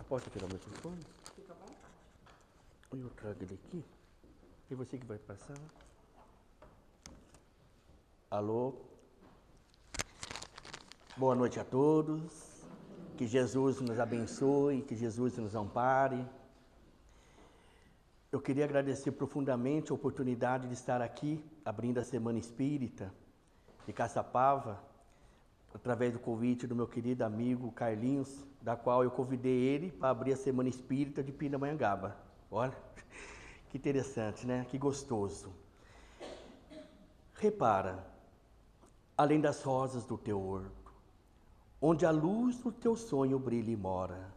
Posso tirar o microfone? Fica à vontade. Eu trago ele aqui. E você que vai passar? Alô? Boa noite a todos. Que Jesus nos abençoe, que Jesus nos ampare. Eu queria agradecer profundamente a oportunidade de estar aqui, abrindo a Semana Espírita de Caçapava, através do convite do meu querido amigo Carlinhos, da qual eu convidei ele para abrir a Semana Espírita de Pindamonhangaba. Olha, que interessante, né? Que gostoso. Repara, além das rosas do teu horto, onde a luz do teu sonho brilha e mora,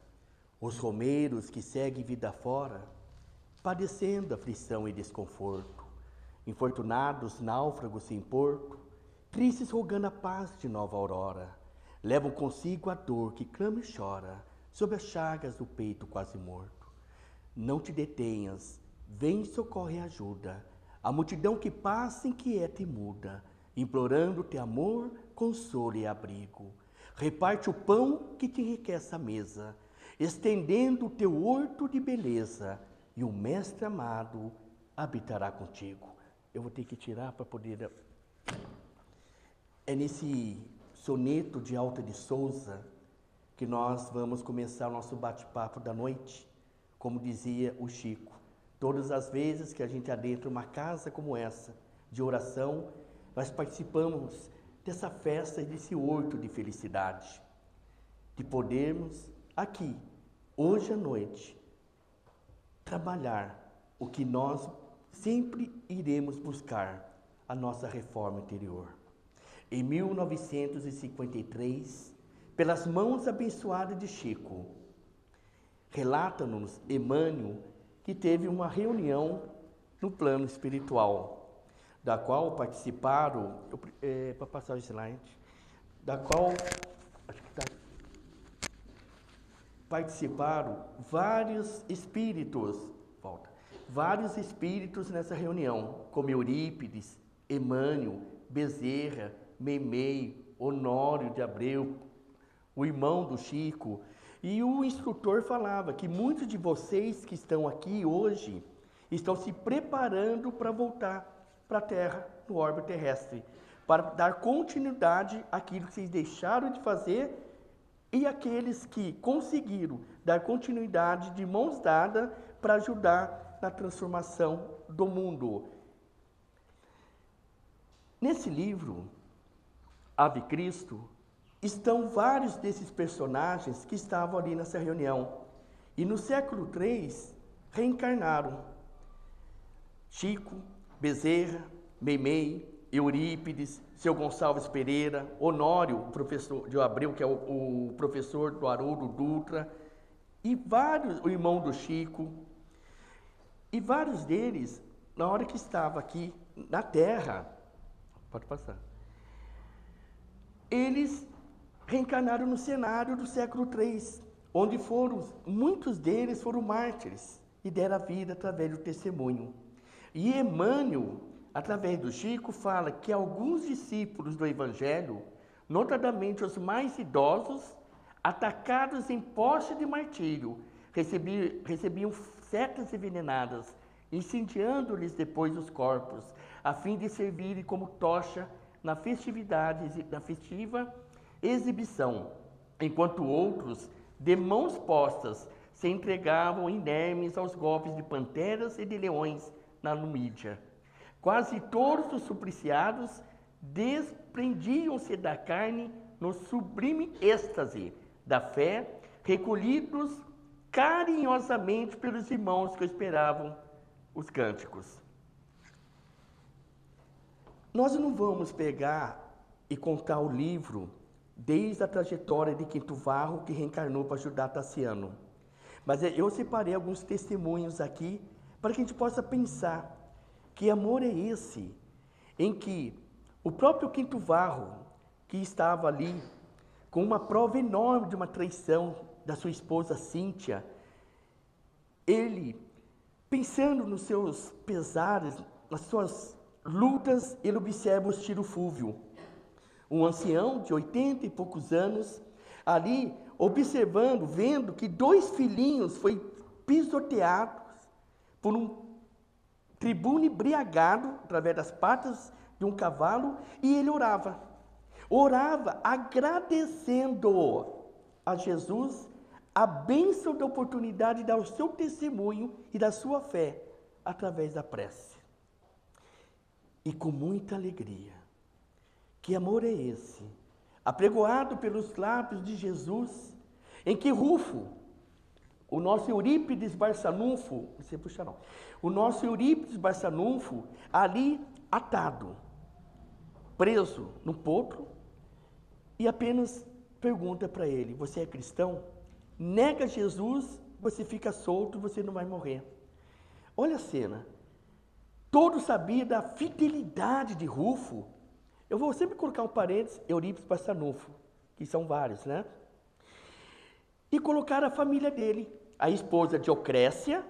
os romeiros que seguem vida fora, padecendo aflição e desconforto, infortunados náufragos sem porto, tristes rogando a paz de nova aurora, levam consigo a dor que clama e chora, sob as chagas do peito quase morto. Não te detenhas, vem, socorre e ajuda, a multidão que passa inquieta e muda, implorando teu amor, consolo e abrigo. Reparte o pão que te enriquece a mesa, estendendo o teu horto de beleza, e o Mestre amado habitará contigo. Eu vou ter que tirar para poder... É nesse soneto de Alta de Souza que nós vamos começar o nosso bate-papo da noite. Como dizia o Chico, todas as vezes que a gente adentra uma casa como essa, de oração, nós participamos dessa festa e desse horto de felicidade, de podermos aqui, hoje à noite, trabalhar o que nós sempre iremos buscar, a nossa reforma interior. Em 1953, pelas mãos abençoadas de Chico, relata-nos Emmanuel que teve uma reunião no plano espiritual, da qual participaram, para passar o slide, da qual participaram vários espíritos nessa reunião, como Eurípides, Emmanuel, Bezerra, Meimei, Honório de Abreu, o irmão do Chico. E o instrutor falava que muitos de vocês que estão aqui hoje estão se preparando para voltar para a Terra, no orbe terrestre, para dar continuidade àquilo que vocês deixaram de fazer e aqueles que conseguiram dar continuidade de mãos dadas para ajudar na transformação do mundo. Nesse livro, Ave Cristo, estão vários desses personagens que estavam ali nessa reunião. E no século III, reencarnaram. Chico, Bezerra, Meimei, Eurípides, seu Gonçalves Pereira, Honório, o professor de Abreu, que é o professor do Haroldo Dutra, e vários, o irmão do Chico. E vários deles, na hora que estava aqui na Terra, pode passar, eles reencarnaram no cenário do século III, onde muitos deles foram mártires e deram a vida através do testemunho. E Emmanuel, através do Chico, fala que alguns discípulos do Evangelho, notadamente os mais idosos, atacados em poste de martírio, recebiam setas envenenadas, incendiando-lhes depois os corpos, a fim de servirem como tocha na festiva exibição, enquanto outros, de mãos postas, se entregavam inermes aos golpes de panteras e de leões na Numídia. Quase todos os supliciados desprendiam-se da carne no sublime êxtase da fé, recolhidos carinhosamente pelos irmãos que esperavam os cânticos. Nós não vamos pegar e contar o livro desde a trajetória de Quinto Varro, que reencarnou para ajudar Tassiano. Mas eu separei alguns testemunhos aqui para que a gente possa pensar que amor é esse, em que o próprio Quinto Varro, que estava ali com uma prova enorme de uma traição da sua esposa Cíntia, ele, pensando nos seus pesares, nas suas lutas, ele observa o Ciro Fúvio, um ancião de 80 e poucos anos, ali observando, vendo que 2 filhinhos foi pisoteados por um tribuno embriagado, através das patas de um cavalo, e ele orava. Orava agradecendo a Jesus a bênção da oportunidade de dar o seu testemunho e da sua fé através da prece. E com muita alegria. Que amor é esse? Apregoado pelos lábios de Jesus, em que Rufo, o nosso Eurípides Barçanufo, você puxa não, o nosso Eurípides Barçanufo, ali atado, preso no potro, e apenas pergunta para ele: você é cristão? Nega Jesus, você fica solto, você não vai morrer. Olha a cena. Todos sabiam da fidelidade de Rufo. Eu vou sempre colocar um parênteses, Eurípides Barçanufo, que são vários, né? E colocar a família dele, a esposa de Ocrécia,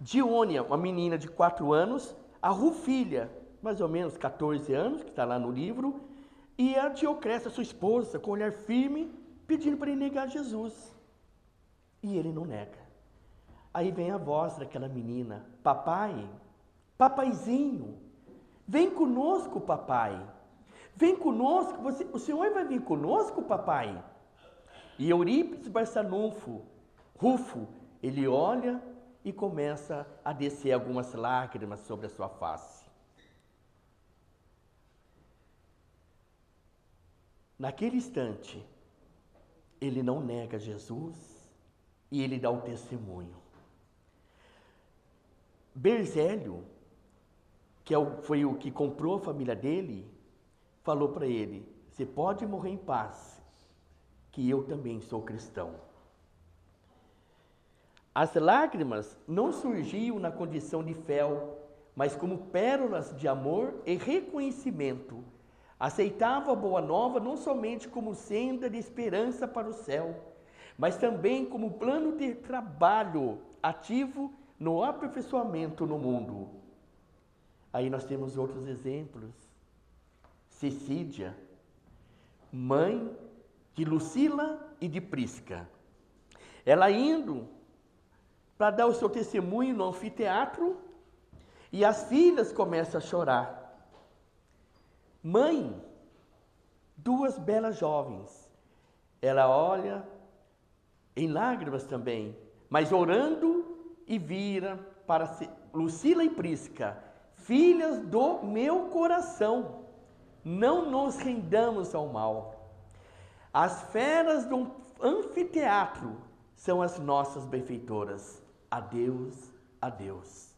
Diônia, uma menina de 4 anos, a Rufília, mais ou menos 14 anos, que está lá no livro, e a Diocrécia, sua esposa, com um olhar firme, pedindo para ele negar Jesus. E ele não nega. Aí vem a voz daquela menina: papai, papaizinho, vem conosco, papai. Vem conosco, o senhor vai vir conosco, papai? E Eurípides Barçanufo, Rufo, ele olha e começa a descer algumas lágrimas sobre a sua face. Naquele instante, ele não nega Jesus e ele dá o testemunho. Berzélio, que foi o que comprou a família dele, falou para ele: você pode morrer em paz, que eu também sou cristão. As lágrimas não surgiam na condição de fel, mas como pérolas de amor e reconhecimento. Aceitava a boa nova não somente como senda de esperança para o céu, mas também como plano de trabalho ativo no aperfeiçoamento no mundo. Aí nós temos outros exemplos. Cecídia, mãe de Lucila e de Prisca. Ela indo para dar o seu testemunho no anfiteatro, e as filhas começam a chorar. Mãe, 2 belas jovens. Ela olha em lágrimas também, mas orando, e vira para Lucila e Prisca: filhas do meu coração, não nos rendamos ao mal. As feras do anfiteatro são as nossas benfeitoras. Adeus, adeus.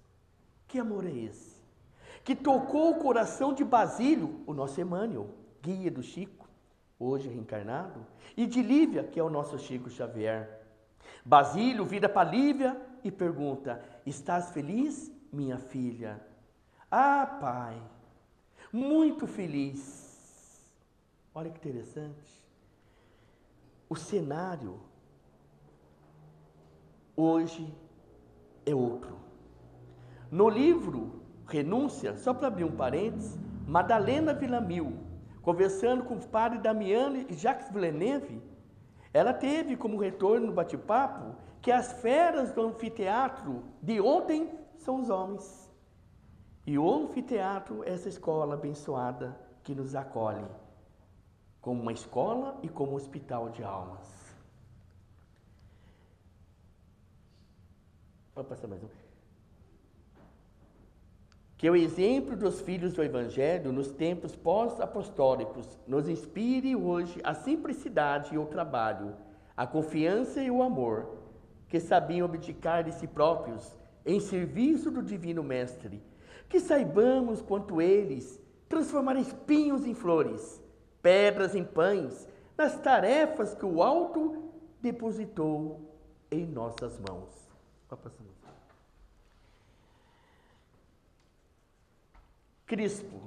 Que amor é esse? Que tocou o coração de Basílio, o nosso Emmanuel, guia do Chico, hoje reencarnado, e de Lívia, que é o nosso Chico Xavier. Basílio vira para Lívia e pergunta: estás feliz, minha filha? Ah, pai, muito feliz. Olha que interessante. O cenário hoje é outro. No livro Renúncia, só para abrir um parênteses, Madalena Villamil, conversando com o padre Damiano e Jacques Villeneuve, ela teve como retorno no bate-papo que as feras do anfiteatro de ontem são os homens. E o anfiteatro é essa escola abençoada que nos acolhe, como uma escola e como um hospital de almas. Vou passar mais um. Que o exemplo dos filhos do Evangelho nos tempos pós-apostólicos nos inspire hoje a simplicidade e o trabalho, a confiança e o amor, que sabiam abdicar de si próprios em serviço do Divino Mestre. Que saibamos, quanto eles, transformar espinhos em flores, pedras em pães, nas tarefas que o Alto depositou em nossas mãos. Crispo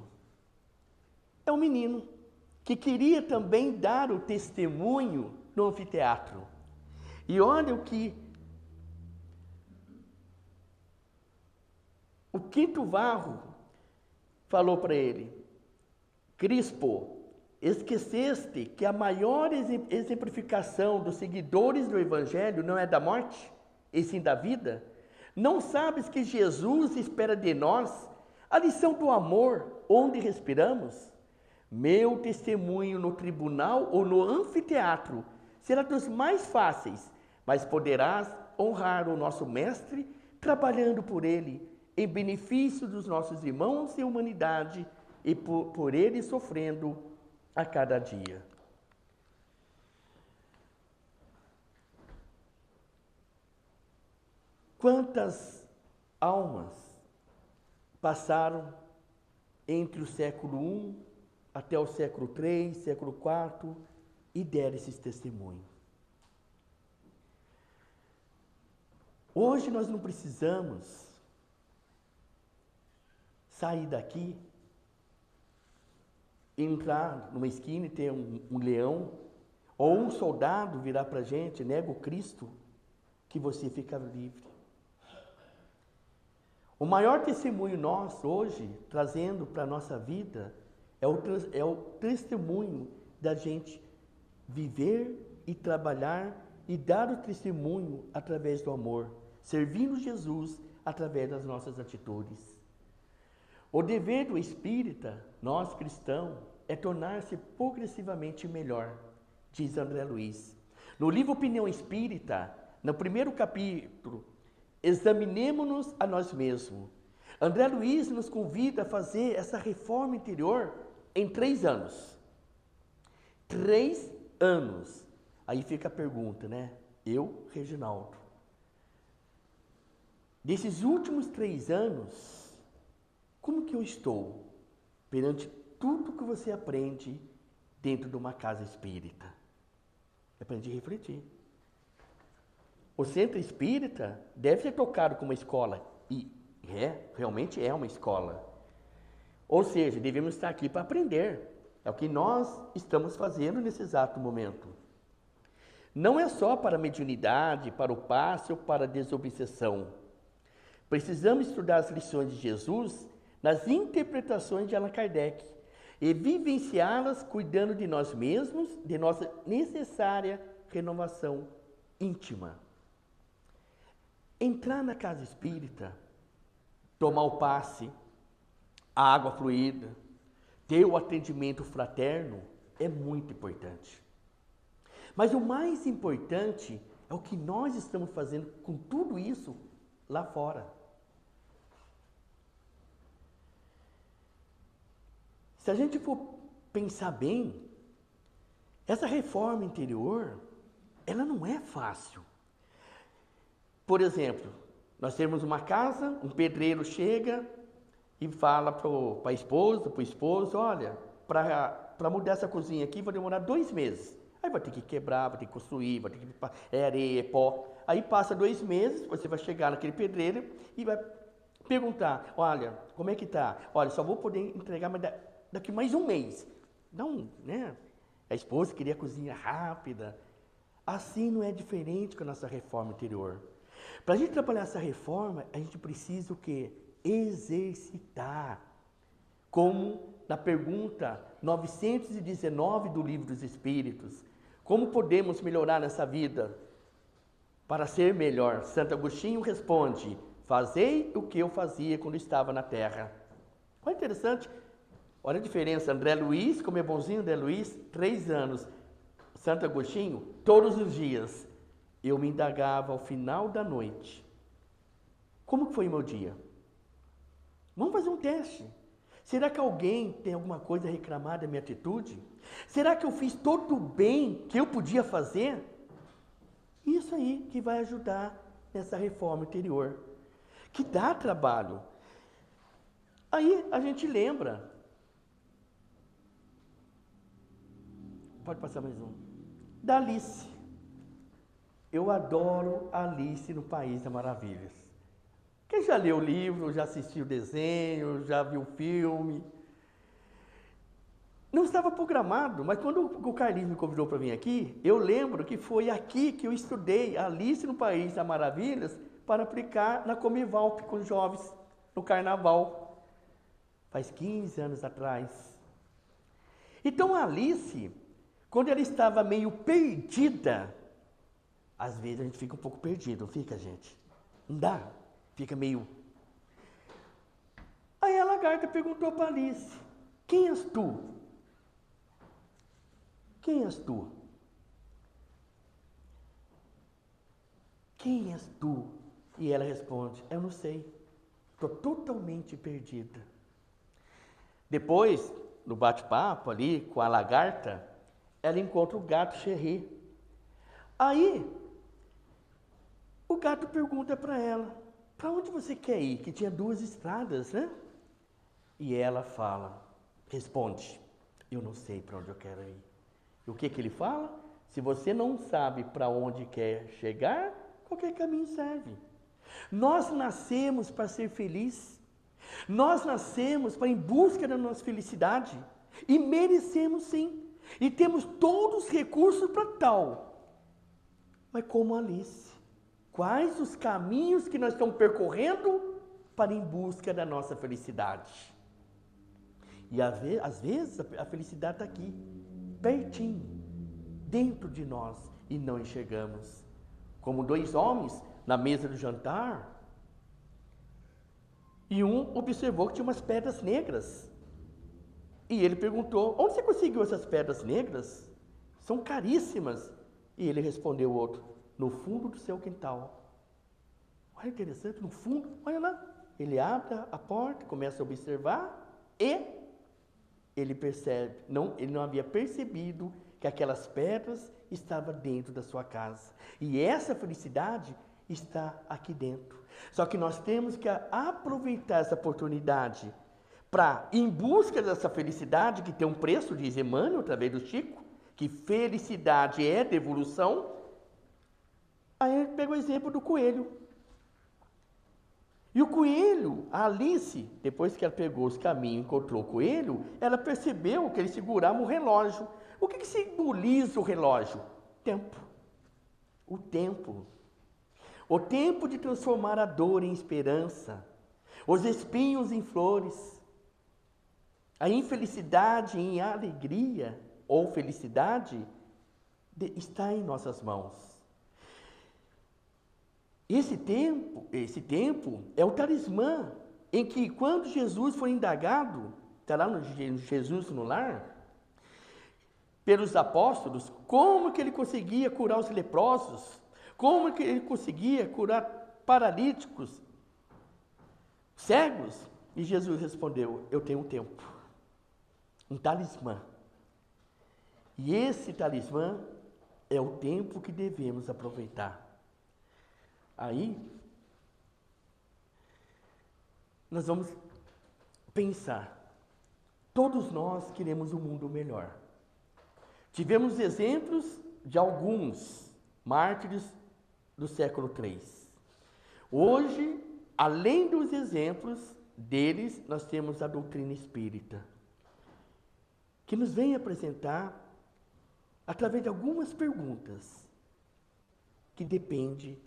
é um menino que queria também dar o testemunho no anfiteatro. E olha o que o Quinto Varro falou para ele: Crispo, Esqueceste que a maior exemplificação dos seguidores do Evangelho não é da morte, e sim da vida? Não sabes que Jesus espera de nós a lição do amor onde respiramos? Meu testemunho no tribunal ou no anfiteatro será dos mais fáceis, mas poderás honrar o nosso Mestre trabalhando por ele, em benefício dos nossos irmãos e humanidade, e por ele sofrendo a cada dia. Quantas almas passaram entre o século I até o século III, século IV e deram esses testemunhos? Hoje nós não precisamos sair daqui, entrar numa esquina e ter um leão, ou um soldado virar para a gente, nega o Cristo, que você fica livre. O maior testemunho nosso hoje, trazendo para a nossa vida, é o testemunho da gente viver e trabalhar e dar o testemunho através do amor, servindo Jesus através das nossas atitudes. O dever do espírita, nós cristãos, é tornar-se progressivamente melhor, diz André Luiz. No livro Opinião Espírita, no primeiro capítulo, examinemo-nos a nós mesmos. André Luiz nos convida a fazer essa reforma interior em 3 anos. 3 anos. Aí fica a pergunta, né? Eu, Reginaldo. Desses últimos 3 anos, como que eu estou perante tudo que você aprende dentro de uma casa espírita? É para a gente refletir. O centro espírita deve ser tocado como uma escola, e realmente é uma escola. Ou seja, devemos estar aqui para aprender. É o que nós estamos fazendo nesse exato momento. Não é só para a mediunidade, para o passe ou para a desobsessão. Precisamos estudar as lições de Jesus nas interpretações de Allan Kardec e vivenciá-las cuidando de nós mesmos, de nossa necessária renovação íntima. Entrar na casa espírita, tomar o passe, a água fluida, ter o atendimento fraterno é muito importante. Mas o mais importante é o que nós estamos fazendo com tudo isso lá fora. Se a gente for pensar bem, essa reforma interior, ela não é fácil. Por exemplo, nós temos uma casa, um pedreiro chega e fala para a esposa, para o esposo, olha, para mudar essa cozinha aqui vai demorar 2 meses. Aí vai ter que quebrar, vai ter que construir, vai ter que areia, pó. Aí passa 2 meses, você vai chegar naquele pedreiro e vai perguntar, olha, como é que tá? Olha, só vou poder entregar daqui mais 1 mês. Não, né? A esposa queria a cozinha rápida. Assim não é diferente com a nossa reforma interior. Para a gente trabalhar essa reforma, a gente precisa o quê? Exercitar. Como na pergunta 919 do Livro dos Espíritos. Como podemos melhorar nessa vida para ser melhor? Santo Agostinho responde, fazei o que eu fazia quando estava na terra. Olha interessante. Olha a diferença, André Luiz, como é bonzinho André Luiz, 3 anos. Santo Agostinho, todos os dias, eu me indagava ao final da noite. Como foi o meu dia? Vamos fazer um teste. Será que alguém tem alguma coisa a reclamar da minha atitude? Será que eu fiz todo o bem que eu podia fazer? Isso aí que vai ajudar nessa reforma interior, que dá trabalho. Aí a gente lembra. Pode passar mais um. Da Alice. Eu adoro Alice no País das Maravilhas. Quem já leu o livro, já assistiu o desenho, já viu o filme. Não estava programado, mas quando o Carlinhos me convidou para vir aqui, eu lembro que foi aqui que eu estudei Alice no País das Maravilhas para aplicar na Comivalp com os jovens, no Carnaval. Faz 15 anos atrás. Então a Alice, quando ela estava meio perdida, às vezes a gente fica um pouco perdido, não fica, gente? Não dá? Fica meio... Aí a lagarta perguntou para Alice, quem és tu? Quem és tu? Quem és tu? E ela responde, eu não sei, estou totalmente perdida. Depois, no bate-papo ali com a lagarta, ela encontra o gato Xerri. Aí, o gato pergunta para ela, para onde você quer ir? Que tinha 2 estradas, né? E ela responde, eu não sei para onde eu quero ir. E o que ele fala? Se você não sabe para onde quer chegar, qualquer caminho serve. Nós nascemos para ser felizes. Nós nascemos para ir em busca da nossa felicidade. E merecemos sim. E temos todos os recursos para tal. Mas como Alice, quais os caminhos que nós estamos percorrendo para ir em busca da nossa felicidade? E às vezes a felicidade está aqui, pertinho, dentro de nós, e não enxergamos. Como 2 homens na mesa do jantar, e um observou que tinha umas pedras negras. E ele perguntou, onde você conseguiu essas pedras negras? São caríssimas. E ele respondeu o outro, no fundo do seu quintal. Olha, interessante, no fundo, olha lá. Ele abre a porta, começa a observar e ele percebe, ele não havia percebido que aquelas pedras estavam dentro da sua casa. E essa felicidade está aqui dentro. Só que nós temos que aproveitar essa oportunidade para, em busca dessa felicidade, que tem um preço, diz Emmanuel, através do Chico, que felicidade é devolução. Aí ele pega o exemplo do coelho. E o coelho, a Alice, depois que ela pegou os caminhos e encontrou o coelho, ela percebeu que ele segurava um relógio. O que simboliza o relógio? Tempo. O tempo. O tempo de transformar a dor em esperança, os espinhos em flores, a infelicidade em alegria ou felicidade está em nossas mãos. Esse tempo é o talismã em que quando Jesus foi indagado, está lá no Jesus no lar, pelos apóstolos, como que ele conseguia curar os leprosos, como que ele conseguia curar paralíticos, cegos, e Jesus respondeu, eu tenho um tempo, um talismã, e esse talismã é o tempo que devemos aproveitar. Aí, nós vamos pensar, todos nós queremos um mundo melhor. Tivemos exemplos de alguns mártires do século III. Hoje, além dos exemplos deles, nós temos a doutrina espírita, que nos vem apresentar, através de algumas perguntas, que depende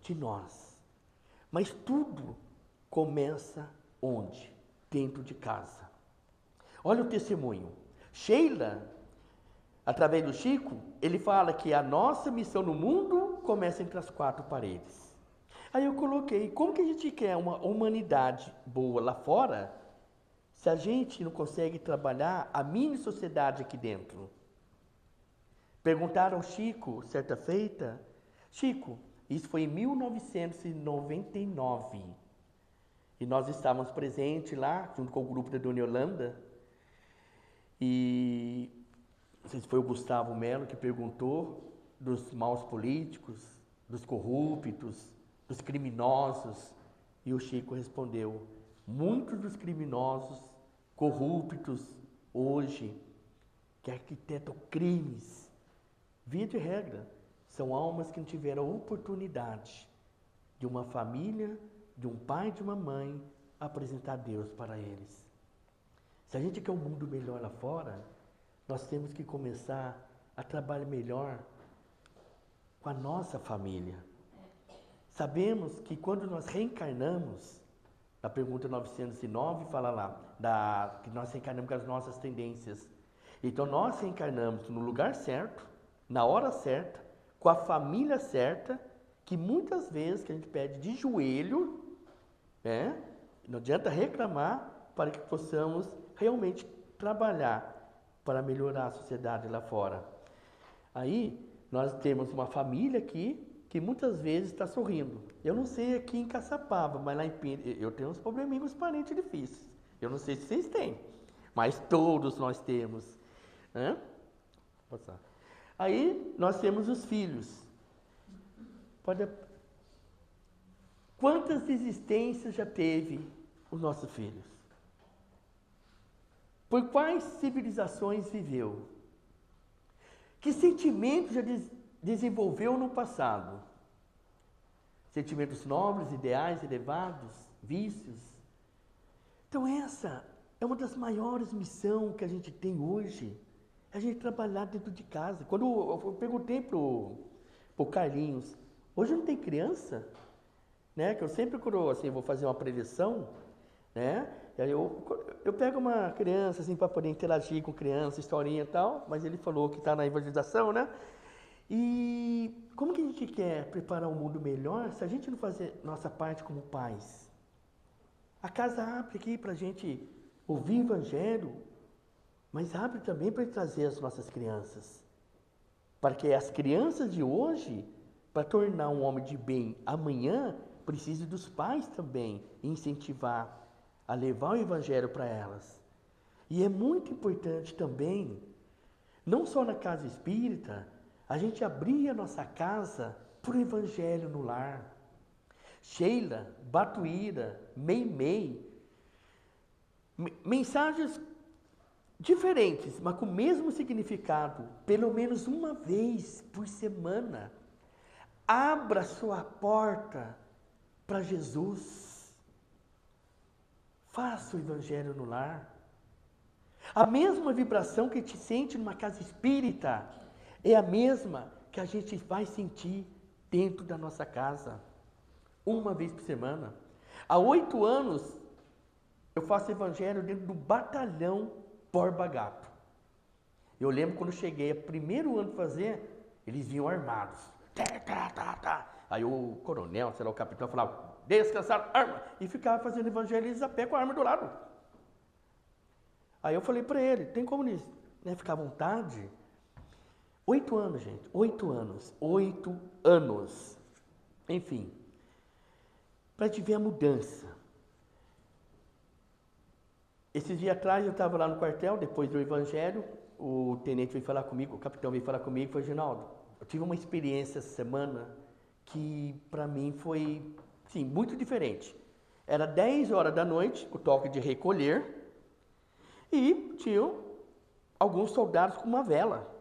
de nós. Mas tudo começa onde? Dentro de casa. Olha o testemunho. Sheila, através do Chico, ele fala que a nossa missão no mundo começa entre as 4 paredes. Aí eu coloquei, como que a gente quer uma humanidade boa lá fora, se a gente não consegue trabalhar a mini sociedade aqui dentro? Perguntaram ao Chico, certa feita, Chico, isso foi em 1999, e nós estávamos presentes lá, junto com o grupo da Dona Yolanda, e não sei se foi o Gustavo Melo que perguntou dos maus políticos, dos corruptos, dos criminosos, e o Chico respondeu, muitos dos criminosos, corruptos, hoje, que arquitetam crimes, via de regra, são almas que não tiveram a oportunidade de uma família, de um pai e de uma mãe apresentar Deus para eles. Se a gente quer um mundo melhor lá fora, nós temos que começar a trabalhar melhor com a nossa família. Sabemos que quando nós reencarnamos, na pergunta 909 fala lá, que nós reencarnamos com as nossas tendências. Então nós reencarnamos no lugar certo, na hora certa, com a família certa, que muitas vezes que a gente pede de joelho, né? Não adianta reclamar para que possamos realmente trabalhar para melhorar a sociedade lá fora. Aí nós temos uma família aqui que muitas vezes está sorrindo. Eu não sei aqui em Caçapava, mas lá em Pina, eu tenho uns probleminhas com os parentes difíceis. Eu não sei se vocês têm, mas todos nós temos. Né? Passar. Aí nós temos os filhos. Quantas existências já teve os nossos filhos? Por quais civilizações viveu? Que sentimentos já desenvolveu no passado? Sentimentos nobres, ideais, elevados, vícios? Então essa é uma das maiores missões que a gente tem hoje. A gente trabalhar dentro de casa. Quando eu perguntei pro Carlinhos, hoje não tem criança? Né? Que eu sempre assim, vou fazer uma preleção, né? E aí eu pego uma criança assim para poder interagir com criança, historinha e tal, mas ele falou que está na evangelização, né? E como que a gente quer preparar um mundo melhor se a gente não fazer nossa parte como pais? A casa abre aqui para a gente ouvir o evangelho, mas abre também para trazer as nossas crianças. Para que as crianças de hoje, para tornar um homem de bem amanhã, precise dos pais também incentivar a levar o evangelho para elas. E é muito importante também, não só na casa espírita, a gente abrir a nossa casa para o evangelho no lar. Sheila, Batuíra, Meimei, mensagens diferentes, mas com o mesmo significado, pelo menos uma vez por semana. Abra sua porta para Jesus. Faça o evangelho no lar. A mesma vibração que a gente sente numa casa espírita é a mesma que a gente vai sentir dentro da nossa casa, uma vez por semana. Há 8 anos, eu faço evangelho dentro do batalhão Borba Gato. Eu lembro quando cheguei, o primeiro ano de fazer, eles vinham armados. Aí o coronel, sei lá, o capitão, falava, descansar, arma, e ficava fazendo evangelismo a pé com a arma do lado. Aí eu falei para ele, tem como eles, ficar à vontade? 8 anos, gente, 8 anos, 8 anos. Enfim, para te ver a mudança. Esses dias atrás eu estava lá no quartel, depois do evangelho, o tenente veio falar comigo, o capitão veio falar comigo e falou, Ginaldo, eu tive uma experiência essa semana que para mim foi, sim, muito diferente. Era 10 horas da noite, o toque de recolher, e tinham alguns soldados com uma vela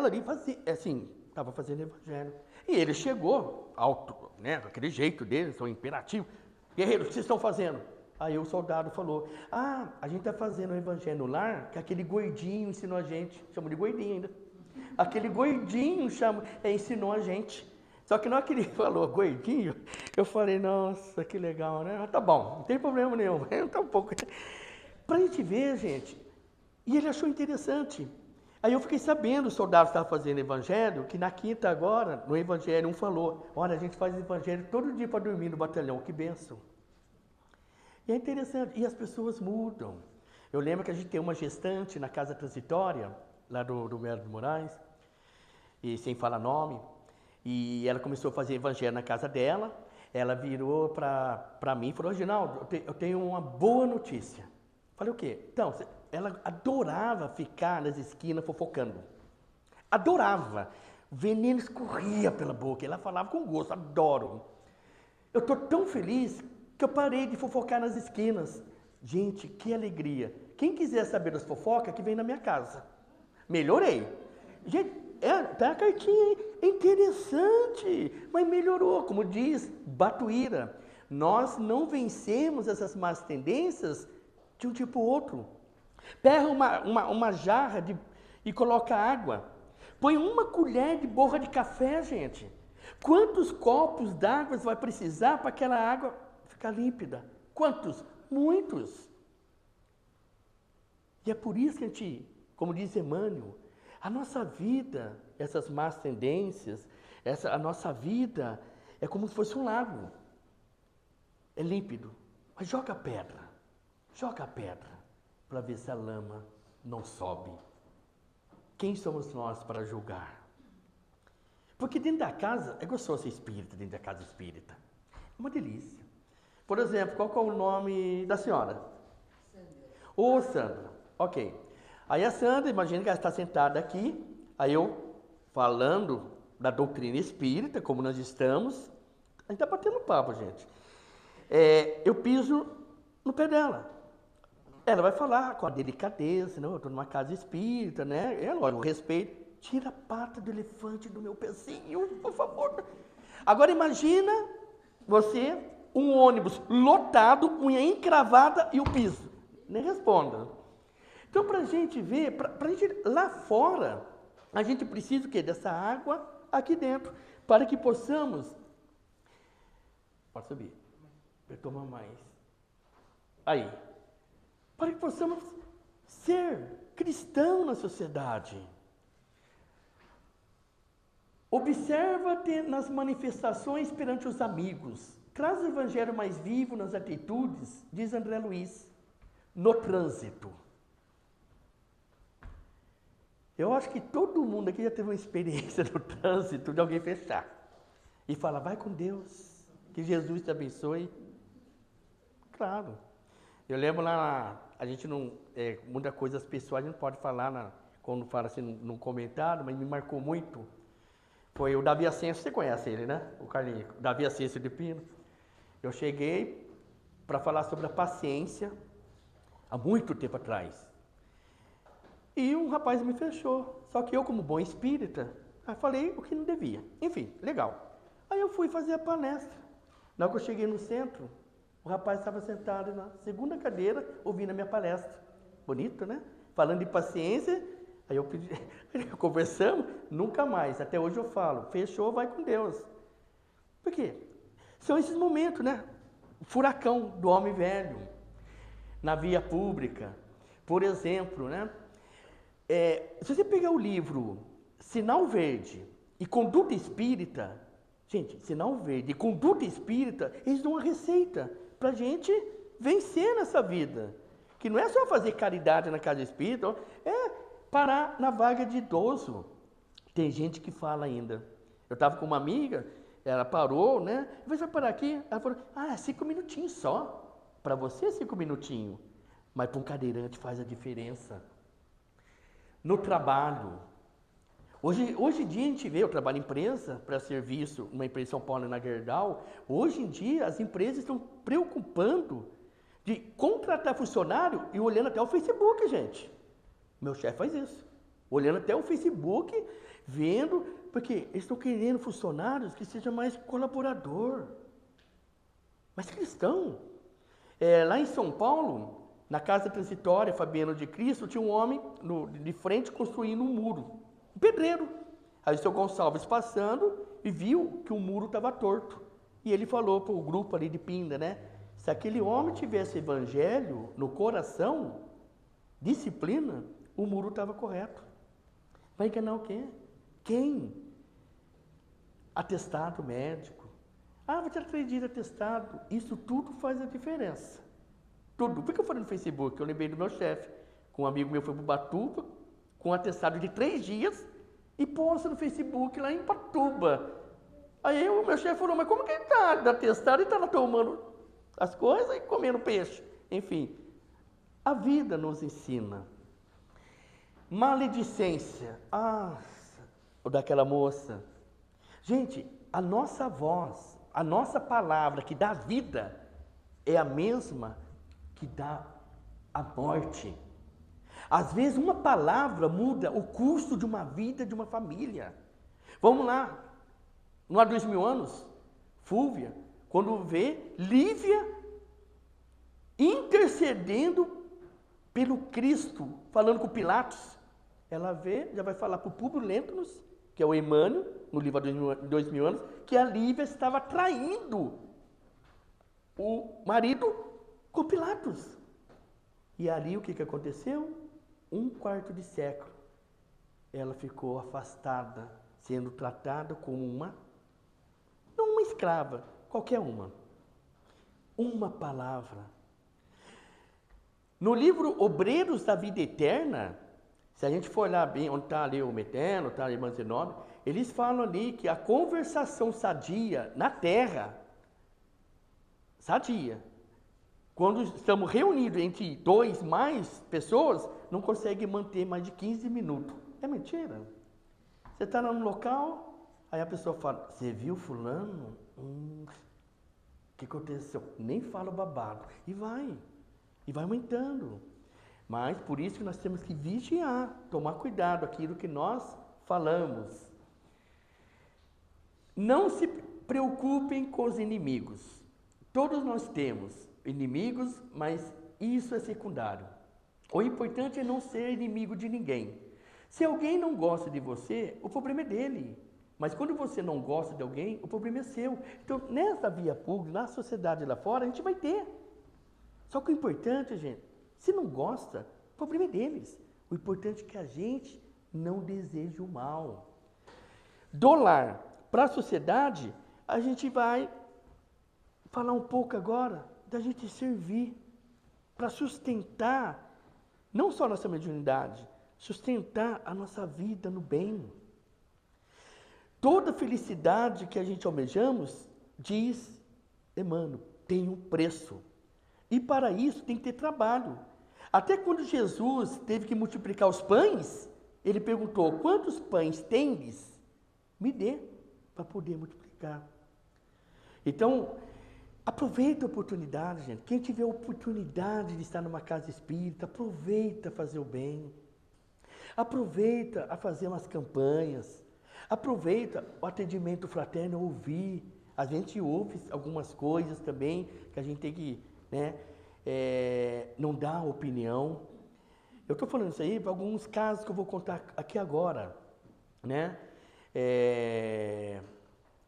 ali, assim, estava fazendo evangelho. E ele chegou, alto, né, com aquele jeito dele, são imperativo, guerreiro, o que vocês estão fazendo? Aí o soldado falou, a gente está fazendo o evangelho no lar, que aquele gordinho ensinou a gente, chama de gordinho ainda, aquele gordinho ensinou a gente. Só que na hora que ele falou gordinho, eu falei, nossa, que legal, né? Tá bom, não tem problema nenhum, tá um pouco. Pra gente ver, gente, e ele achou interessante. Aí eu fiquei sabendo, os soldados estavam fazendo evangelho, que na quinta agora, no evangelho, um falou, olha, a gente faz evangelho todo dia para dormir no batalhão, que bênção. E é interessante, e as pessoas mudam. Eu lembro que a gente tem uma gestante na casa transitória, lá do Melo de Moraes, e sem falar nome, e ela começou a fazer evangelho na casa dela, ela virou para mim e falou, Ginaldo, eu tenho uma boa notícia. Falei, o quê? Então, ela adorava ficar nas esquinas fofocando. Adorava. O veneno escorria pela boca, ela falava com gosto, adoro. Eu estou tão feliz que eu parei de fofocar nas esquinas. Gente, que alegria. Quem quiser saber das fofocas, que vem na minha casa. Melhorei. Gente, tá a cartinha aí. É interessante, mas melhorou. Como diz Batuíra, nós não vencemos essas más tendências de um tipo ou outro. Pega uma jarra e coloca água. Põe uma colher de borra de café, gente. Quantos copos d'água vai precisar para aquela água ficar límpida? Quantos? Muitos. E é por isso que a gente como diz Emmanuel, a nossa vida, essas más tendências, a nossa vida é como se fosse um lago. É límpido, mas joga pedra para ver se a lama não sobe. Quem somos nós para julgar? Porque dentro da casa, é gostoso ser espírita, dentro da casa espírita. É uma delícia. Por exemplo, qual que é o nome da senhora? Sandra. Ô, Sandra, ok. Aí a Sandra, imagina que ela está sentada aqui, aí eu falando da doutrina espírita, como nós estamos, a gente está batendo papo, gente. Eu piso no pé dela. Ela vai falar com a delicadeza, não, eu estou numa casa espírita, né? Olha, o respeito. Tira a pata do elefante do meu pezinho, por favor. Agora imagina você, um ônibus lotado, unha encravada e o piso. Nem responda. Então, para a gente ver, para a gente lá fora, a gente precisa o quê? Dessa água aqui dentro, para que possamos... Pode subir. Eu tomo mais. Aí. Para que possamos ser cristão na sociedade. Observa-te nas manifestações perante os amigos. Traz o evangelho mais vivo nas atitudes, diz André Luiz, no trânsito. Eu acho que todo mundo aqui já teve uma experiência no trânsito de alguém fechar. E fala, vai com Deus, que Jesus te abençoe. Claro. Eu lembro lá, a gente não, muitas coisas pessoais a gente não pode falar quando fala assim num comentário, mas me marcou muito. Foi o Davi Ascenso, você conhece ele, né? O Carlinhos, Davi Ascenso de Pino. Eu cheguei para falar sobre a paciência há muito tempo atrás. E um rapaz me fechou. Só que eu, como bom espírita, falei o que não devia. Enfim, legal. Aí eu fui fazer a palestra. Na hora que eu cheguei no centro, o rapaz estava sentado na segunda cadeira, ouvindo a minha palestra. Bonito, né? Falando de paciência. Aí eu pedi, conversamos, nunca mais. Até hoje eu falo, fechou, vai com Deus. Por quê? São esses momentos, né? O furacão do homem velho, na via pública. Por exemplo, né? Se você pegar o livro Sinal Verde e Conduta Espírita, gente, Sinal Verde e Conduta Espírita, eles dão uma receita para a gente vencer nessa vida. Que não é só fazer caridade na casa espírita, parar na vaga de idoso. Tem gente que fala ainda. Eu estava com uma amiga, ela parou, né? Você vai parar aqui? Ela falou, 5 minutinhos só. Para você, 5 minutinhos. Mas para um cadeirante faz a diferença. No trabalho. Hoje em dia a gente vê, eu trabalho em empresa, para serviço, uma empresa em São Paulo, na Gerdau. Hoje em dia as empresas estão preocupando de contratar funcionário e olhando até o Facebook, gente. Meu chefe faz isso. Olhando até o Facebook, vendo, porque eles estão querendo funcionários que sejam mais colaborador, mais cristão. Lá em São Paulo, na casa transitória Fabiano de Cristo, tinha um homem de frente construindo um muro, um pedreiro. Aí o seu Gonçalves passando e viu que o muro estava torto. E ele falou para o grupo ali de Pinda, né? Se aquele homem tivesse evangelho no coração, disciplina, o muro estava correto. Vai enganar o quê? Quem? Atestado médico. Vou tirar 3 dias de atestado. Isso tudo faz a diferença. Tudo. Por que eu falei no Facebook? Eu lembrei do meu chefe. Um amigo meu foi para Ubatuba, com um atestado de 3 dias, e posta no Facebook lá em Ubatuba. Aí o meu chefe falou, mas como que ele está atestado e está lá tomando as coisas e comendo peixe? Enfim, a vida nos ensina. Maledicência. O daquela moça. Gente, a nossa voz, a nossa palavra que dá vida é a mesma que dá a morte. Às vezes uma palavra muda o curso de uma vida, de uma família. Vamos lá. Não há 2000 anos, Fúvia, quando vê Lívia intercedendo pelo Cristo, falando com Pilatos, ela vê, já vai falar para o Públio Lentulus, que é o Emmanuel, no livro há 2000 anos, que a Lívia estava traindo o marido com Pilatos. E ali o que aconteceu? 1/4 de século, ela ficou afastada, sendo tratada como não uma escrava, qualquer uma. Uma palavra. No livro Obreiros da Vida Eterna, se a gente for olhar bem, onde está ali o Meteno, está ali o Manzenome, eles falam ali que a conversação sadia na terra, sadia, quando estamos reunidos entre 2 mais pessoas, não consegue manter mais de 15 minutos. É mentira. Você está num local, aí a pessoa fala, você viu fulano? O que aconteceu? Nem fala o babado. E vai aumentando. Mas por isso que nós temos que vigiar, tomar cuidado aquilo que nós falamos. Não se preocupem com os inimigos. Todos nós temos inimigos, mas isso é secundário. O importante é não ser inimigo de ninguém. Se alguém não gosta de você, o problema é dele. Mas quando você não gosta de alguém, o problema é seu. Então, nessa via pública, na sociedade lá fora, a gente vai ter. Só que o importante, gente, se não gosta, o problema é deles. O importante é que a gente não deseje o mal. Do lar para a sociedade, a gente vai falar um pouco agora da gente servir para sustentar, não só a nossa mediunidade, sustentar a nossa vida no bem. Toda felicidade que a gente almejamos, diz Emmanuel, tem um preço. E para isso tem que ter trabalho. Até quando Jesus teve que multiplicar os pães, ele perguntou, quantos pães tendes? Me dê, para poder multiplicar. Então, aproveita a oportunidade, gente. Quem tiver a oportunidade de estar numa casa espírita, aproveita a fazer o bem. Aproveita a fazer umas campanhas. Aproveita o atendimento fraterno, ouvir. A gente ouve algumas coisas também, que a gente tem que, não dar opinião. Eu estou falando isso aí para alguns casos que eu vou contar aqui agora,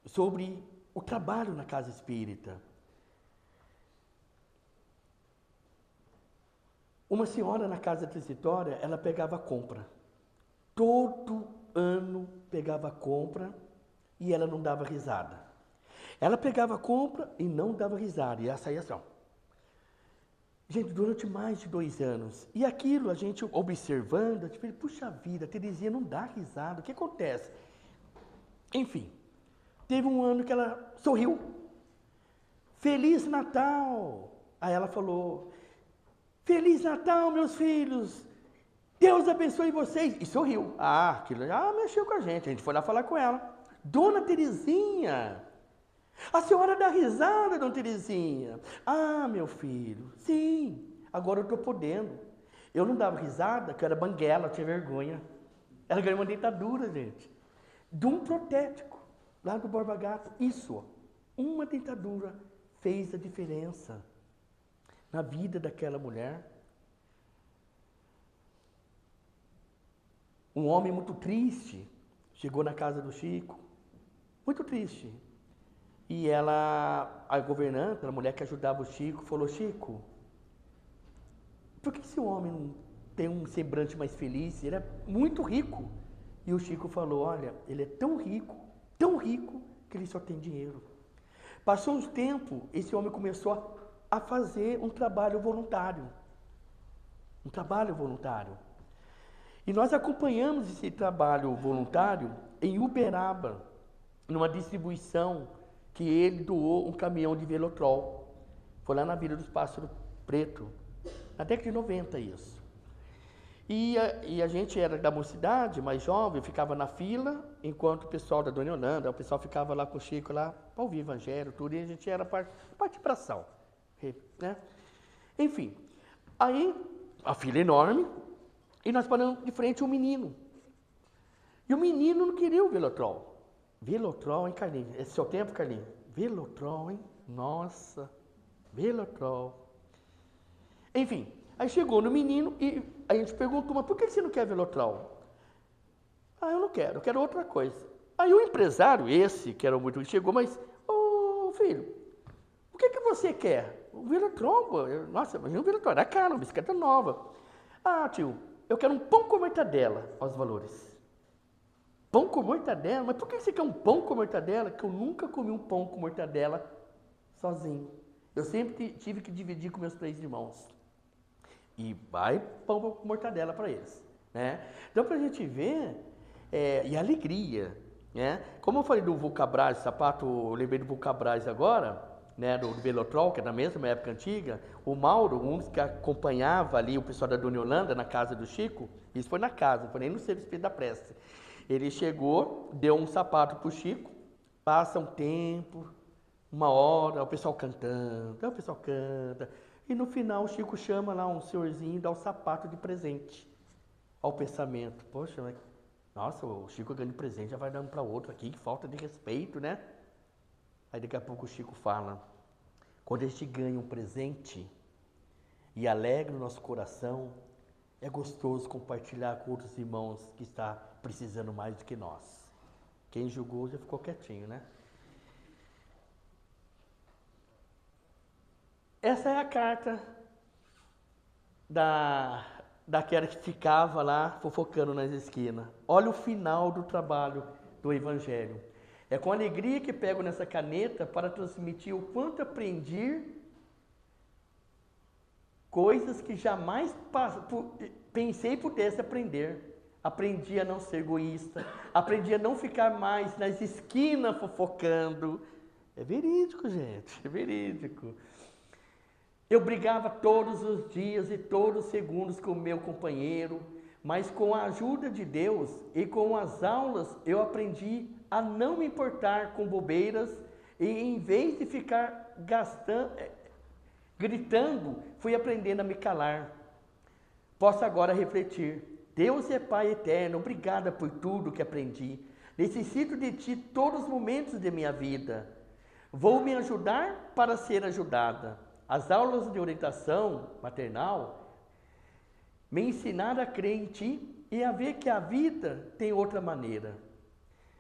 sobre o trabalho na casa espírita. Uma senhora na casa transitória, ela pegava compra. Todo ano pegava compra e ela não dava risada. Ela pegava compra e não dava risada. E ela saía assim, ó. Gente, durante mais de 2 anos. E aquilo, a gente observando, a gente falou, puxa vida, a Terezinha não dá risada. O que acontece? Enfim, teve um ano que ela sorriu. Feliz Natal! Aí ela falou, Feliz Natal, meus filhos! Deus abençoe vocês! E sorriu. Aquilo já mexeu com a gente foi lá falar com ela. Dona Terezinha! A senhora dá risada, Dona Terezinha? Meu filho, sim, agora eu estou podendo. Eu não dava risada, porque eu era banguela, eu tinha vergonha. Ela ganhou uma dentadura, gente, de um protético, lá do Borba Gato. Isso, uma dentadura fez a diferença na vida daquela mulher. Um homem muito triste chegou na casa do Chico, muito triste. E ela, a governanta, a mulher que ajudava o Chico, falou, Chico, por que esse homem não tem um semblante mais feliz? Ele é muito rico. E o Chico falou, olha, ele é tão rico, que ele só tem dinheiro. Passou uns tempo, esse homem começou a fazer um trabalho voluntário. E nós acompanhamos esse trabalho voluntário em Uberaba, numa distribuição que ele doou um caminhão de Velotrol. Foi lá na Vila dos Pássaros Preto, na década de 90 isso. E a gente era da mocidade, mais jovem, ficava na fila, enquanto o pessoal da Dona Yolanda, o pessoal ficava lá com o Chico, lá para ouvir evangelho, tudo, e a gente era participação, Enfim, aí a fila enorme, e nós paramos de frente a um menino. E o menino não queria o Velotrol. Velotrol, hein, Carlinhos? É seu tempo, Carlinhos? Velotrol, hein? Nossa, Velotrol. Enfim, aí chegou no menino e a gente perguntou, mas por que você não quer Velotrol? Eu não quero, eu quero outra coisa. Aí o empresário, esse, que era muito, chegou, mas, filho, o que você quer? O Velotrol, nossa, imagina o Velotrol, era caro, uma bicicleta nova. Tio, Eu quero um pão com mortadela, aos valores. Pão com mortadela? Mas por que você quer um pão com mortadela? Que eu nunca comi um pão com mortadela sozinho. Eu sempre tive que dividir com meus 3 irmãos. E vai pão com mortadela para eles, né? Então, para a gente ver, e alegria, né? Como eu falei do Vulcabras, sapato, eu lembrei do Vulcabras agora, né? Do Velotrol, que é da mesma época antiga. O Mauro, um que acompanhava ali o pessoal da Dona Yolanda na casa do Chico, isso foi na casa, foi nem no serviço da prece. Ele chegou, deu um sapato pro Chico, passa um tempo, 1 hora, o pessoal cantando, aí o pessoal canta, e no final o Chico chama lá um senhorzinho e dá o sapato de presente. Olha o pensamento, poxa, mas, nossa, o Chico ganhando presente já vai dando para outro aqui, que falta de respeito, né? Aí daqui a pouco o Chico fala, quando a gente ganha um presente e alegra o nosso coração, é gostoso compartilhar com outros irmãos que está precisando mais do que nós. Quem julgou já ficou quietinho, né? Essa é a carta daquela que ficava lá fofocando nas esquinas. Olha o final do trabalho do Evangelho. É com alegria que pego nessa caneta para transmitir o quanto aprendi coisas que jamais pensei pudesse aprender. Aprendi a não ser egoísta, aprendi a não ficar mais nas esquinas fofocando. É verídico, gente, é verídico. Eu brigava todos os dias e todos os segundos com o meu companheiro, mas com a ajuda de Deus e com as aulas eu aprendi a não me importar com bobeiras e em vez de ficar gritando, fui aprendendo a me calar. Posso agora refletir. Deus é Pai eterno, obrigada por tudo que aprendi. Necessito de Ti todos os momentos de minha vida. Vou me ajudar para ser ajudada. As aulas de orientação maternal me ensinaram a crer em Ti e a ver que a vida tem outra maneira.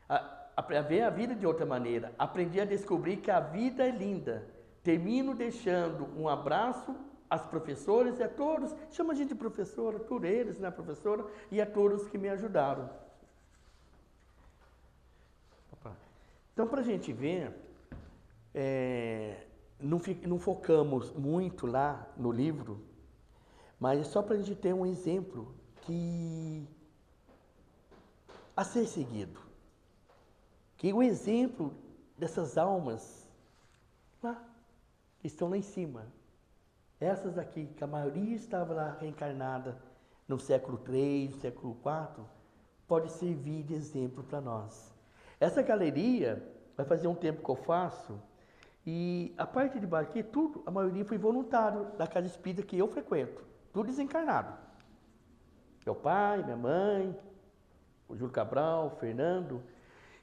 A ver a vida de outra maneira. Aprendi a descobrir que a vida é linda. Termino deixando um abraço às professoras e a todos, chama a gente de professora, por eles, né, professora, e a todos que me ajudaram. Então, para a gente ver, não focamos muito lá no livro, mas é só para a gente ter um exemplo a ser seguido. Que o exemplo dessas almas lá, que estão lá em cima, essas aqui, que a maioria estava lá reencarnada no século III, no século IV, pode servir de exemplo para nós. Essa galeria, vai fazer um tempo que eu faço, e a parte de baixo aqui, tudo, a maioria foi voluntário da casa espírita que eu frequento, tudo desencarnado. Meu pai, minha mãe, o Júlio Cabral, o Fernando.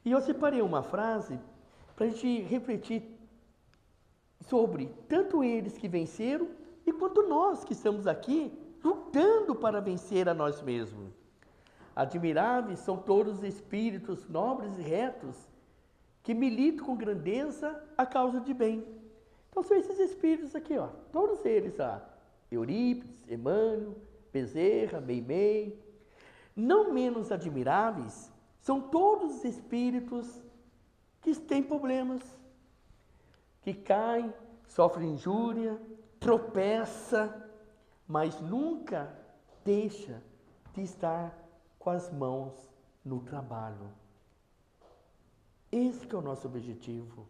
E eu separei uma frase para a gente refletir sobre tanto eles que venceram e quanto nós que estamos aqui lutando para vencer a nós mesmos. Admiráveis são todos os espíritos nobres e retos que militam com grandeza a causa de bem. Então são esses espíritos aqui, ó, todos eles, Eurípides, Emmanuel, Bezerra, Meimei. Não menos admiráveis são todos os espíritos que têm problemas, que caem, sofrem injúria, tropeça, mas nunca deixa de estar com as mãos no trabalho. Esse que é o nosso objetivo.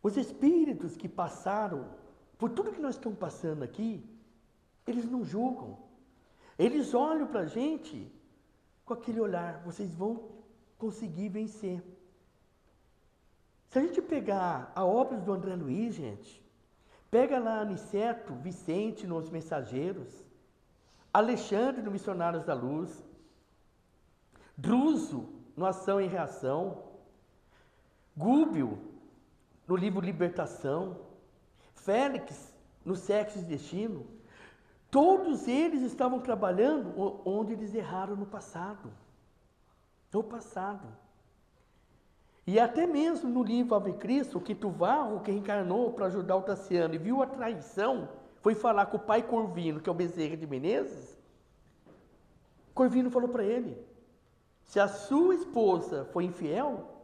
Os espíritos que passaram por tudo que nós estamos passando aqui, eles não julgam. Eles olham para a gente com aquele olhar, vocês vão conseguir vencer. Se a gente pegar a obra do André Luiz, gente, pega lá Aniceto, Vicente nos Mensageiros, Alexandre no Missionários da Luz, Druso no Ação e Reação, Gúbio no livro Libertação, Félix no Sexo e Destino, todos eles estavam trabalhando onde eles erraram no passado. No passado. E até mesmo no livro Ave Cristo, que Tuvarro, que reencarnou para ajudar o Tassiano e viu a traição, foi falar com o pai Corvino, que é o Bezerra de Menezes, Corvino falou para ele, se a sua esposa for infiel,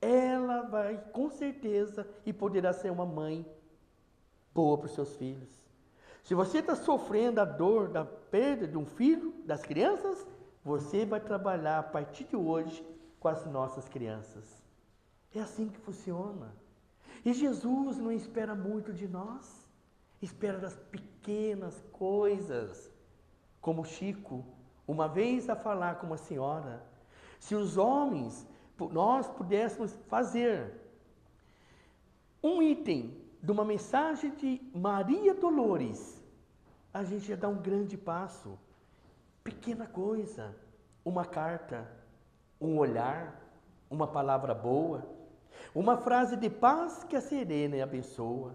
ela vai com certeza e poderá ser uma mãe boa para os seus filhos. Se você está sofrendo a dor da perda de um filho, das crianças, você vai trabalhar a partir de hoje com as nossas crianças. É assim que funciona. E Jesus não espera muito de nós, espera das pequenas coisas. Como Chico, uma vez a falar com uma senhora, se os homens, nós pudéssemos fazer um item de uma mensagem de Maria Dolores, a gente ia dar um grande passo. Pequena coisa, uma carta, um olhar, uma palavra boa, uma frase de paz que acerena e abençoa.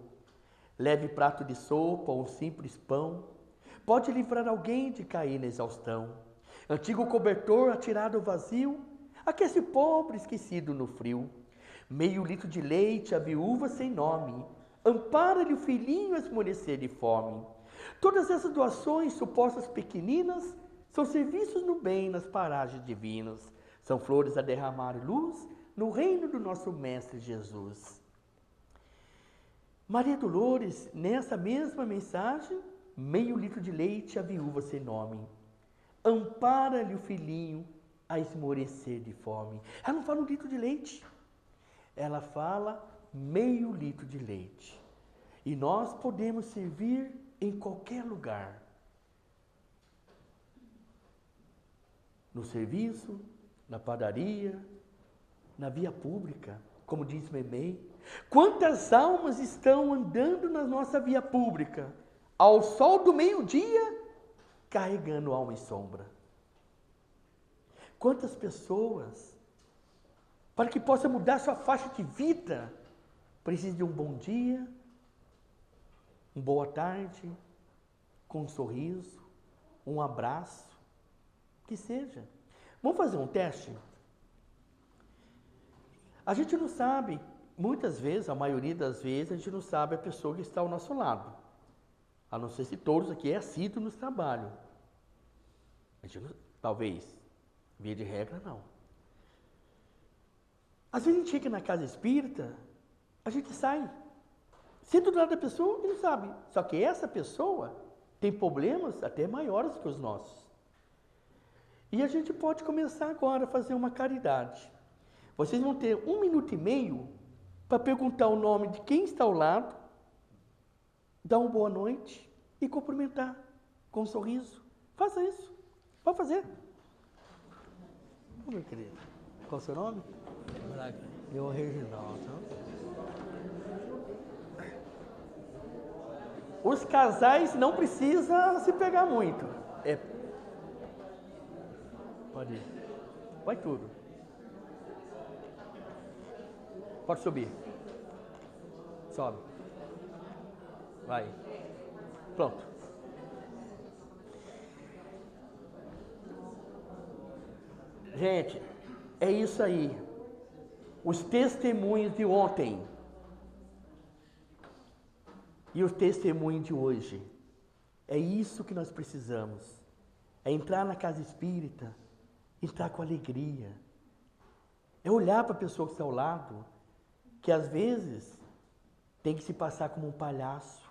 Leve prato de sopa ou um simples pão pode livrar alguém de cair na exaustão. Antigo cobertor atirado ao vazio aquece pobre esquecido no frio. Meio litro de leite a viúva sem nome ampara-lhe o filhinho a esmorecer de fome. Todas essas doações supostas pequeninas são serviços no bem nas paragens divinas. São flores a derramar luz no reino do nosso Mestre Jesus. Maria Dolores, nessa mesma mensagem, meio litro de leite à viúva sem nome. Ampara-lhe o filhinho a esmorecer de fome. Ela não fala um litro de leite. Ela fala meio litro de leite. E nós podemos servir em qualquer lugar. No serviço, na padaria, na via pública, como diz Memei. Quantas almas estão andando na nossa via pública, ao sol do meio-dia, carregando alma e sombra? Quantas pessoas, para que possa mudar sua faixa de vida, precisam de um bom dia, uma boa tarde, com um sorriso, um abraço, que seja. Vamos fazer um teste? A gente não sabe, muitas vezes, a maioria das vezes, a gente não sabe a pessoa que está ao nosso lado. A não ser se todos aqui é assíduo no trabalho. A gente não, talvez, via de regra, não. Às vezes a gente chega na casa espírita, a gente sai. Senta do lado da pessoa e não sabe. Só que essa pessoa tem problemas até maiores que os nossos. E a gente pode começar agora a fazer uma caridade. Vocês vão ter 1 minuto e meio para perguntar o nome de quem está ao lado, dar uma boa noite e cumprimentar com um sorriso. Faça isso. Pode fazer. Ô, meu querido, qual é o seu nome? Braga. Eu, Reginaldo. Os casais não precisam se pegar muito. Pode ir. Vai tudo. Pode subir. Sobe. Vai. Pronto. Gente, é isso aí. Os testemunhos de ontem e os testemunhos de hoje. É isso que nós precisamos. É entrar na casa espírita, entrar com alegria. É olhar para a pessoa que está ao lado, que às vezes tem que se passar como um palhaço.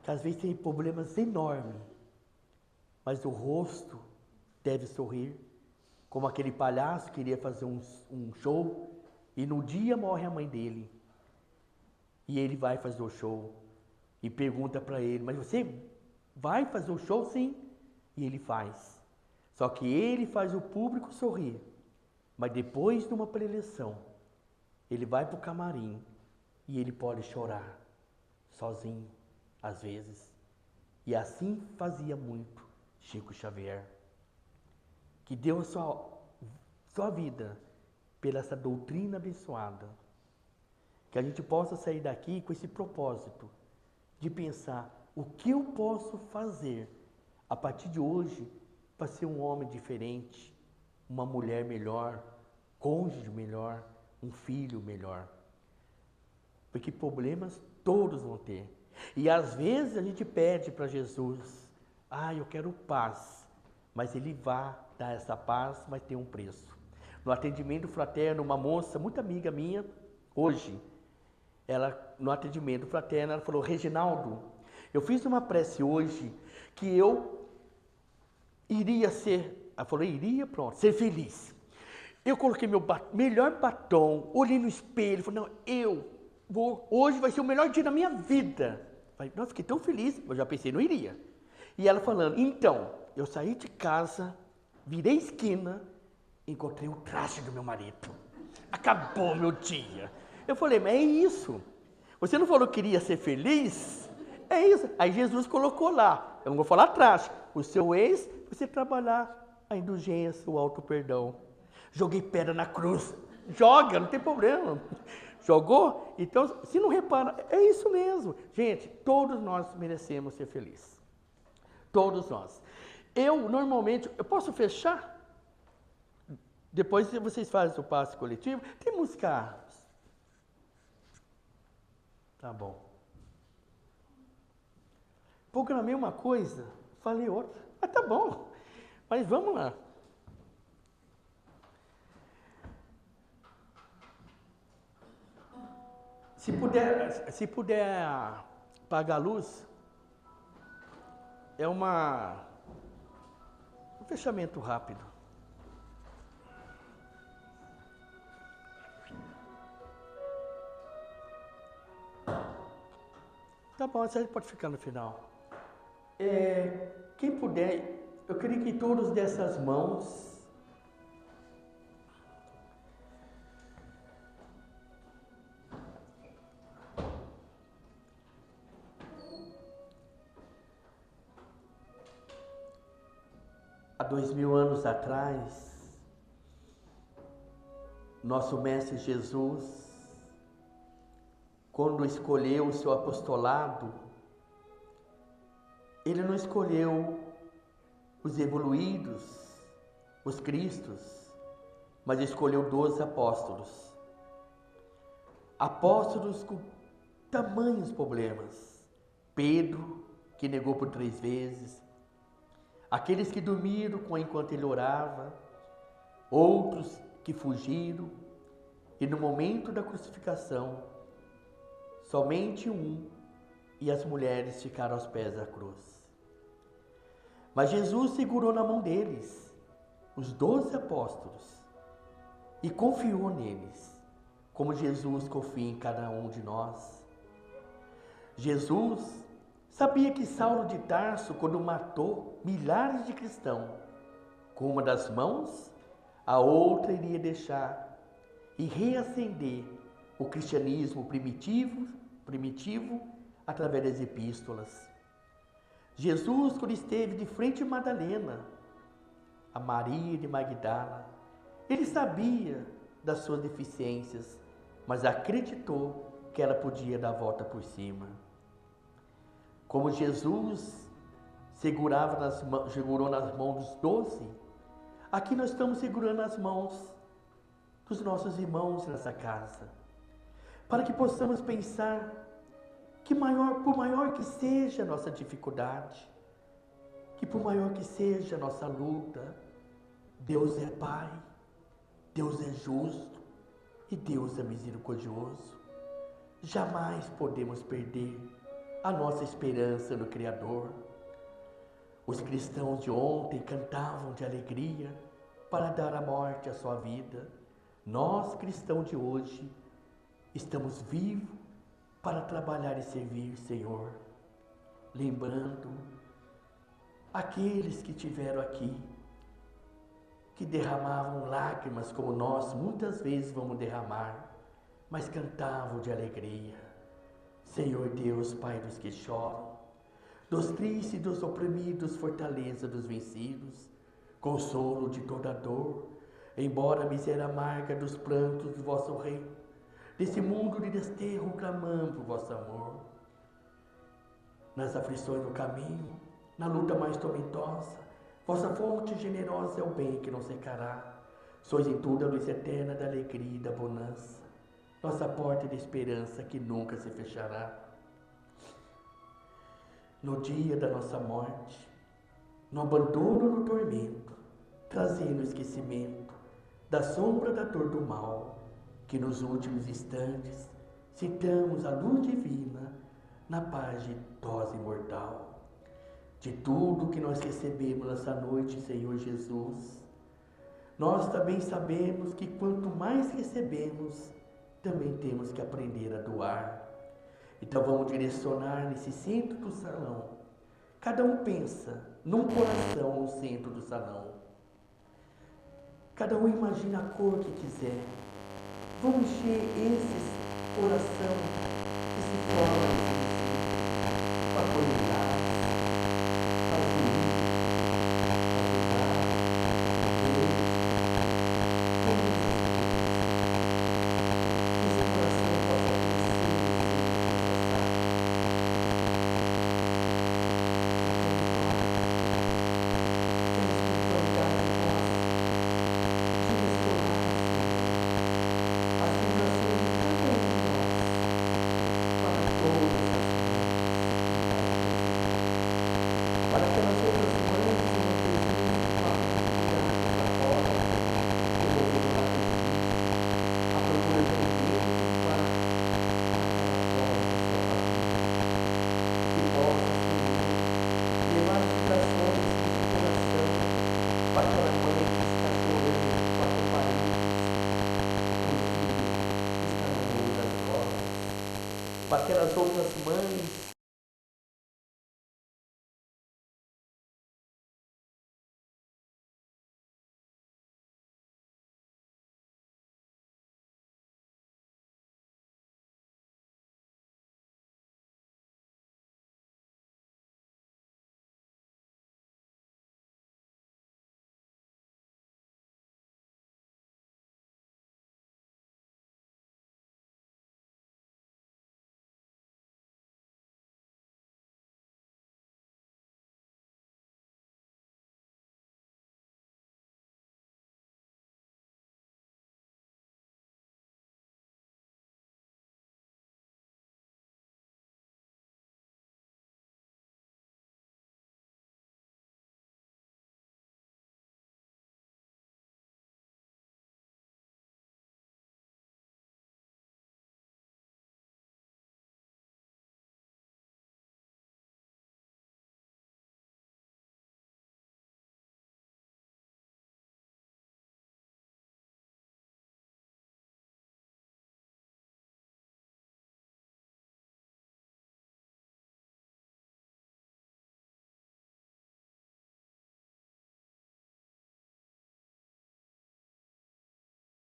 Que às vezes tem problemas enormes, mas o rosto deve sorrir, como aquele palhaço que queria fazer um show e no dia morre a mãe dele. E ele vai fazer o show e pergunta para ele, mas você vai fazer o show? Sim. E ele faz. Só que ele faz o público sorrir. Mas depois de uma preleção, ele vai para o camarim e ele pode chorar, sozinho, às vezes. E assim fazia muito Chico Xavier, que deu a sua vida pela essa doutrina abençoada. Que a gente possa sair daqui com esse propósito de pensar o que eu posso fazer a partir de hoje para ser um homem diferente, uma mulher melhor, cônjuge melhor, um filho melhor. porque problemas todos vão ter. E às vezes a gente pede para Jesus, eu quero paz, mas Ele vai dar essa paz, mas tem um preço. No atendimento fraterno, uma moça muito amiga minha, hoje, no atendimento fraterno, ela falou, Reginaldo, eu fiz uma prece hoje que eu iria ser, ela falou, pronto, ser feliz. Eu coloquei meu melhor batom, olhei no espelho, falei, não, hoje vai ser o melhor dia da minha vida. Falei, nossa, fiquei tão feliz, eu já pensei, não iria. E ela falando, então, eu saí de casa, virei esquina, encontrei o traje do meu marido. Acabou meu dia. Eu falei, mas é isso. Você não falou que queria ser feliz? É isso. Aí Jesus colocou lá, eu não vou falar traje, o seu ex, você trabalhar a indulgência, o auto-perdão. Joguei pedra na cruz. Joga, não tem problema. Jogou? Então, se não repara, é isso mesmo. Gente, todos nós merecemos ser felizes. Todos nós. Eu, normalmente, eu posso fechar? Depois vocês fazem o passe coletivo. Tem música? Tá bom. Programei uma coisa, falei outra. Tá bom. Mas vamos lá. Se puder apagar a luz, é um fechamento rápido. Tá bom, você pode ficar no final. Quem puder, eu queria que todos dessas mãos há 2000 anos atrás, nosso Mestre Jesus, quando escolheu o seu apostolado, Ele não escolheu os evoluídos, os cristos, mas escolheu 12 apóstolos. Apóstolos com tamanhos problemas. Pedro, que negou por 3 vezes. Aqueles que dormiram enquanto ele orava. Outros que fugiram. E no momento da crucificação, somente um e as mulheres ficaram aos pés da cruz. Mas Jesus segurou na mão deles, os 12 apóstolos, e confiou neles, como Jesus confia em cada um de nós. Jesus sabia que Saulo de Tarso, quando matou milhares de cristãos, com uma das mãos, a outra iria deixar e reacender o cristianismo primitivo através das epístolas. Jesus, quando esteve de frente de Madalena, a Maria de Magdala, ele sabia das suas deficiências, mas acreditou que ela podia dar a volta por cima. Como Jesus segurou nas mãos dos 12, aqui nós estamos segurando as mãos dos nossos irmãos nessa casa, para que possamos pensar que por maior que seja a nossa dificuldade, que por maior que seja a nossa luta, Deus é Pai, Deus é justo e Deus é misericordioso. Jamais podemos perder a nossa esperança no Criador. Os cristãos de ontem cantavam de alegria para dar a morte à sua vida. Nós, cristãos de hoje, estamos vivos para trabalhar e servir, Senhor, lembrando aqueles que estiveram aqui, que derramavam lágrimas como nós muitas vezes vamos derramar, mas cantavam de alegria. Senhor Deus, Pai dos que choram, dos tristes e dos oprimidos, fortaleza dos vencidos, consolo de toda dor, embora a miséria amarga dos prantos do vosso reino, desse mundo de desterro clamando por vosso amor. Nas aflições do caminho, na luta mais tormentosa, vossa fonte generosa é o bem que não secará. Sois em tudo a luz eterna da alegria e da bonança. nossa porta de esperança que nunca se fechará. No dia da nossa morte, no abandono, no tormento, trazendo o esquecimento da sombra da dor do mal, que nos últimos instantes citamos a luz divina na paz de dose imortal. De tudo que nós recebemos nessa noite, Senhor Jesus, nós também sabemos que quanto mais recebemos, também temos que aprender a doar. Então vamos direcionar nesse centro do salão. Cada um pensa num coração no centro do salão. Cada um imagina a cor que quiser. Vamos encher esse coração, esse forma para apoiar, para unir, para ajudar, esse coração possa crescer e passar. Temos espiritualidade nossa, direcionar, Senhor, as vibrações de cada um de nós para todas as mães, para aquelas outras mães que não terminam de fato de tirar para fora, devolvendo lá para a procura de alimentos para aquela forma da sua família. Que possa, Senhor, levar as vibrações do coração para aquela mãe que está chorando em 4 paredes, o filho que está no mundo das drogas, para aquelas outras mães